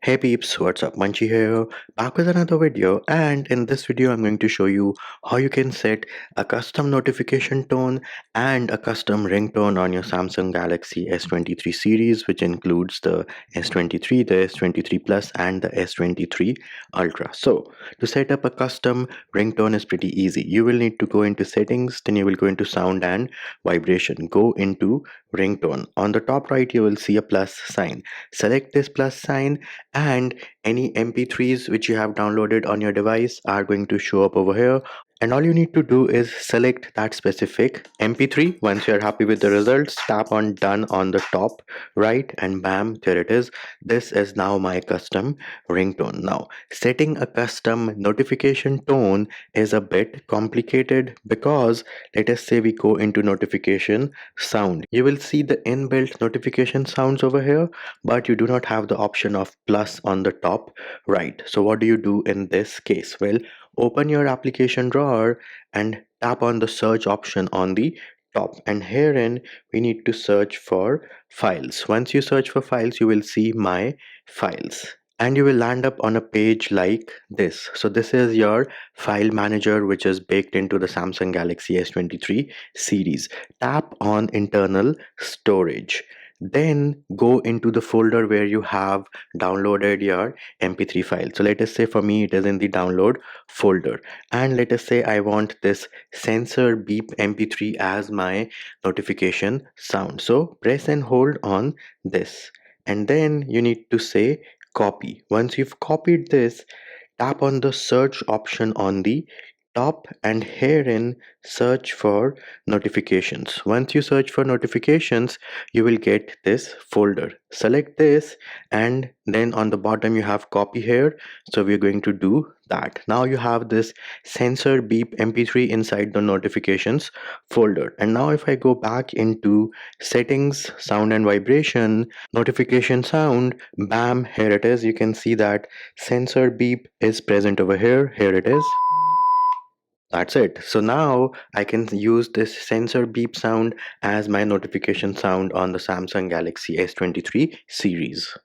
Hey peeps, what's up? Munchie here, back with another video, and in this video I'm going to show you how you can set a custom notification tone and a custom ringtone on your Samsung Galaxy S23 series, which includes the S23, the S23 Plus and the S23 Ultra. So to set up a custom ringtone is pretty easy. You will need to go into settings, then you will go into sound and vibration. Go into ringtone. On the top right you will see a plus sign. Select this plus sign and any mp3s which you have downloaded on your device are going to show up over here, and all you need to do is select that specific mp3. Once you're happy with the results, tap on done on the top right and bam, there it is. This is now my custom ringtone. Now setting a custom notification tone is a bit complicated because let us say we go into notification sound. You will see the inbuilt notification sounds over here, but you do not have the option of plus on the top right. So what do you do in this case? Well, open your application drawer and tap on the search option on the top, and herein we need to search for files. Once you search for files, you will see my files and you will land up on a page like this. So this is your file manager which is baked into the Samsung Galaxy S23 series. Tap on internal storage, then go into the folder where you have downloaded your mp3 file. So let us say for me it is in the download folder, and let us say I want this sensor beep mp3 as my notification sound. So press and hold on this, and then you need to say copy. Once you've copied this, tap on the search option on the top and herein search for notifications. Once you search for notifications, you will get this folder. Select this and then on the bottom you have copy here. So we're going to do that. Now you have this sensor beep mp3 inside the notifications folder. And now if I go back into settings, sound and vibration, notification sound, bam, here it is. You can see that sensor beep is present over here. Here it is. That's it. So now I can use this sensor beep sound as my notification sound on the Samsung Galaxy S23 series.